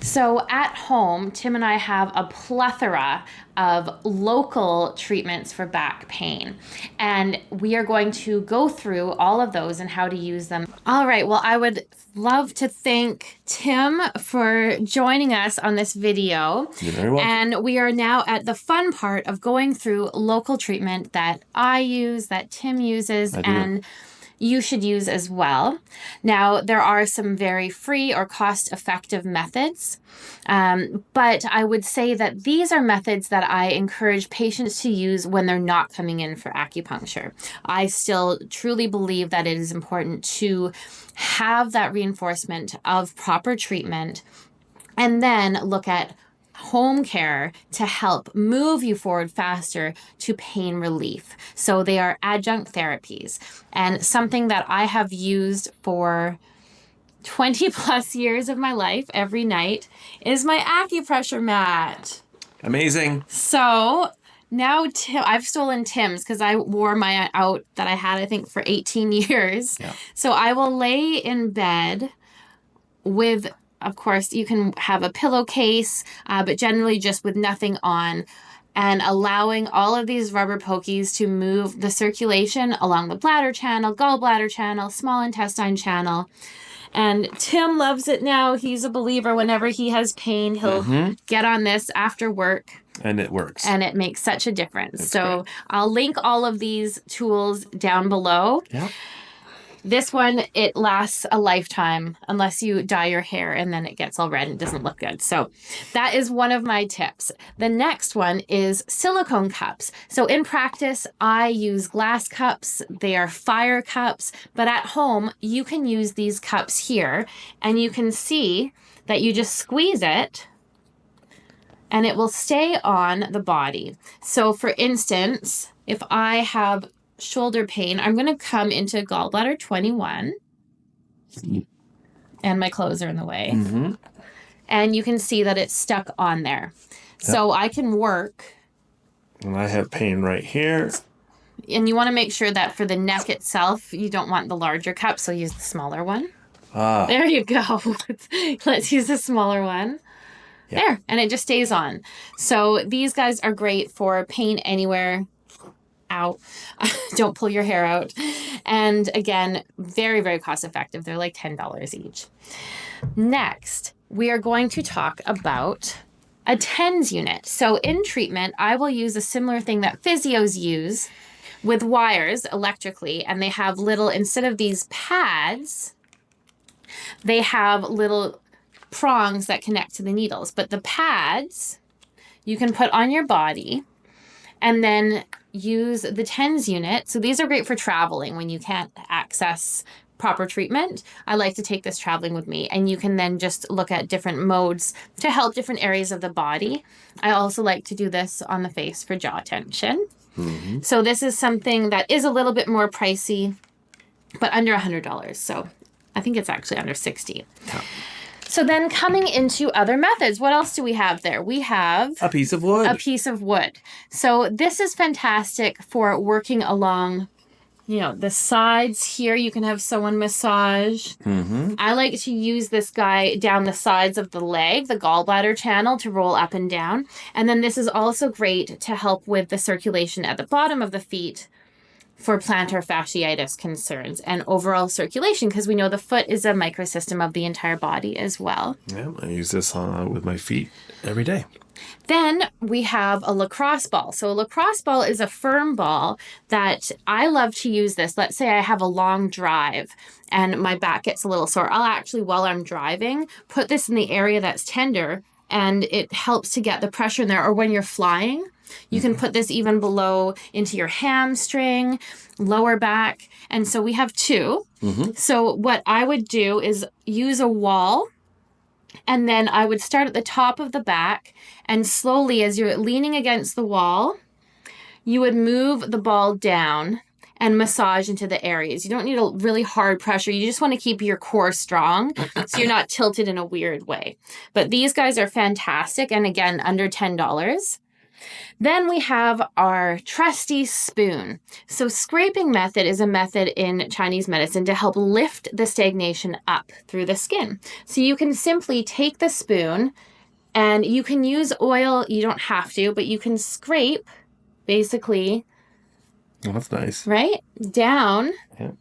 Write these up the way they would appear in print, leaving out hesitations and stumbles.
So at home, Tim and I have a plethora of local treatments for back pain. And we are going to go through all of those and how to use them. All right, well, I would love to thank Tim for joining us on this video. You're very welcome. And we are now at the fun part of going through local treatment that I use, that Tim uses, and you should use as well. Now, there are some very free or cost-effective methods, but I would say that these are methods that I encourage patients to use when they're not coming in for acupuncture. I still truly believe that it is important to have that reinforcement of proper treatment and then look at home care to help move you forward faster to pain relief. So they are adjunct therapies. And something that I have used for 20 plus years of my life every night is my Acupressure Mat. Amazing. So now I've stolen Tim's because I wore my out that I had, I think, for 18 years. Yeah. So I will lay in bed with, of course, you can have a pillowcase, but generally just with nothing on, and allowing all of these rubber pokies to move the circulation along the bladder channel, gallbladder channel, small intestine channel. And Tim loves it now. He's a believer. Whenever he has pain, he'll get on this after work. And it works. And it makes such a difference. That's so great. I'll link all of these tools down below. Yeah. This one, it lasts a lifetime unless you dye your hair and then it gets all red and doesn't look good. So that is one of my tips. The next one is silicone cups. So in practice, I use glass cups. They are fire cups, but at home, you can use these cups here and you can see that you just squeeze it and it will stay on the body. So for instance, if I have shoulder pain, I'm going to come into gallbladder 21 and my clothes are in the way. And you can see that it's stuck on there. So I can work. And I have pain right here. And you want to make sure that for the neck itself, you don't want the larger cup, so use the smaller one. There you go. Let's use the smaller one. Yeah. There, and it just stays on. So these guys are great for pain anywhere. Ow. Don't pull your hair out. And again, very, very cost effective. They're like $10 each. Next, we are going to talk about a TENS unit. So in treatment, I will use a similar thing that physios use with wires electrically. And they have little, instead of these pads, they have little prongs that connect to the needles. But the pads you can put on your body and then use the TENS unit. So these are great for traveling when you can't access proper treatment. I like to take this traveling with me, and you can then just look at different modes to help different areas of the body. I also like to do this on the face for jaw tension. So this is something that is a little bit more pricey, but under $100. So I think it's actually under $60. Yeah. So then coming into other methods, what else do we have there? We have A piece of wood. a piece of wood. So this is fantastic for working along, the sides here. You can have someone massage. I like to use this guy down the sides of the leg, the gallbladder channel, to roll up and down. And then this is also great to help with the circulation at the bottom of the feet for plantar fasciitis concerns and overall circulation, because we know the foot is a microsystem of the entire body as well. Yeah, I use this with my feet every day. Then we have a lacrosse ball. So a lacrosse ball is a firm ball that I love to use this. Let's say I have a long drive and my back gets a little sore. I'll actually, while I'm driving, put this in the area that's tender, and it helps to get the pressure in there. Or when you're flying, you can put this even below into your hamstring, lower back. And so we have two. So what I would do is use a wall, and then I would start at the top of the back, and slowly, as you're leaning against the wall, you would move the ball down and massage into the areas. You don't need a really hard pressure. You just want to keep your core strong so you're not tilted in a weird way. But these guys are fantastic. And again, under $10. Then we have our trusty spoon. So scraping method is a method in Chinese medicine to help lift the stagnation up through the skin. So you can simply take the spoon and you can use oil. You don't have to, but you can scrape basically. Oh, that's nice. Right? Down. Yeah.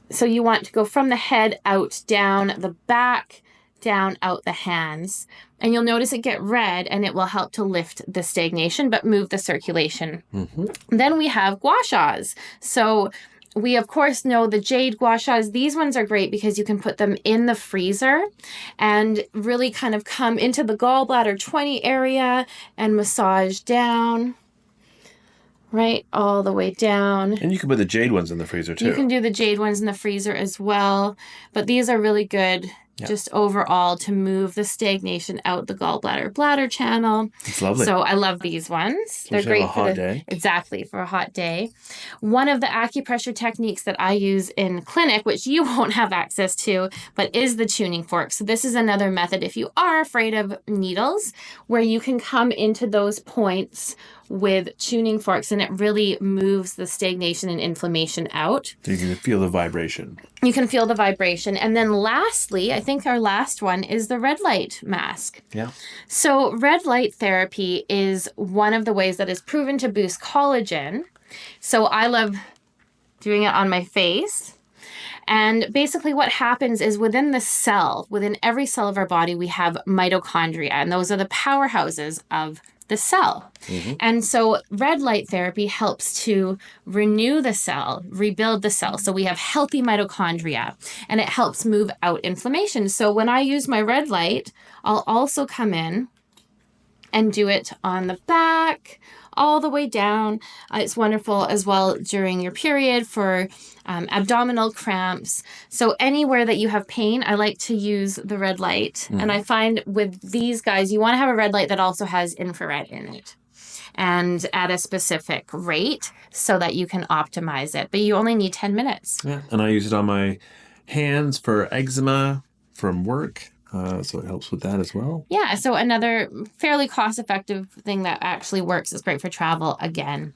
So you want to go from the head out, down the back, down out the hands. And you'll notice it get red and it will help to lift the stagnation, but move the circulation. Then we have gua shas. So we, of course, know the jade gua shas. These ones are great because you can put them in the freezer and really kind of come into the gallbladder 20 area and massage down. Right, all the way down. And you can put the jade ones in the freezer too. You can do the jade ones in the freezer as well. But these are really good just overall to move the stagnation out the gallbladder bladder channel. It's lovely. So I love these ones. They're great for a hot day. Exactly, for a hot day. One of the acupressure techniques that I use in clinic, which you won't have access to, but is the tuning fork. So this is another method if you are afraid of needles, where you can come into those points with tuning forks and it really moves the stagnation and inflammation out. So you can feel the vibration. You can feel the vibration. And then lastly, I think our last one is the red light mask. Yeah. So red light therapy is one of the ways that is proven to boost collagen. So I love doing it on my face. And basically what happens is within every cell of our body, we have mitochondria. And those are the powerhouses of the cell. And so red light therapy helps to renew the cell, rebuild the cell. So we have healthy mitochondria and it helps move out inflammation. So when I use my red light, I'll also come in and do it on the back, all the way down. It's wonderful as well during your period for abdominal cramps. So anywhere that you have pain, I like to use the red light. And I find with these guys, you want to have a red light that also has infrared in it and at a specific rate so that you can optimize it. But you only need 10 minutes. Yeah. And I use it on my hands for eczema from work. So it helps with that as well. Yeah, so another fairly cost-effective thing that actually works. Is great for travel again.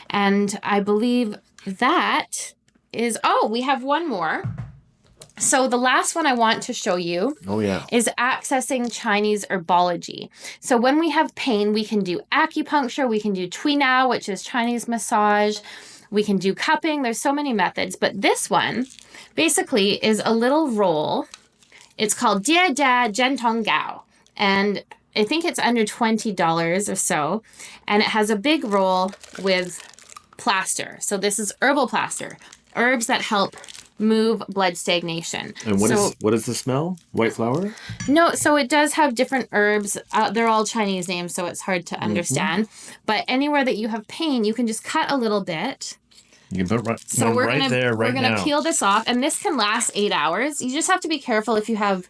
And I believe that is... Oh, we have one more. So the last one I want to show you is accessing Chinese herbology. So when we have pain, we can do acupuncture, we can do Tui Nao, which is Chinese massage, we can do cupping. There's so many methods. But this one basically is a little roll. It's called Jie Da Zhen Tong Gao, and I think it's under $20 or so, and it has a big roll with plaster. So this is Herbal Plaster, herbs that help move blood stagnation. And what is the smell? White flower? No, so it does have different herbs. They're all Chinese names, so it's hard to understand. But anywhere that you have pain, you can just cut a little bit. You can put we're right gonna now. peel this off, and this can last 8 hours. You just have to be careful if you have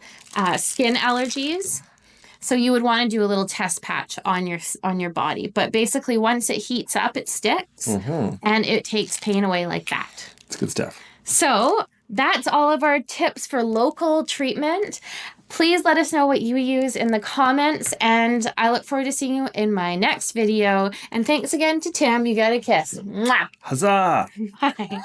skin allergies. So you would want to do a little test patch on your body. But basically, once it heats up, it sticks, and it takes pain away like that. It's good stuff. So that's all of our tips for local treatment. Please let us know what you use in the comments, and I look forward to seeing you in my next video. And thanks again to Tim. You got a kiss. Mwah. Huzzah! Bye.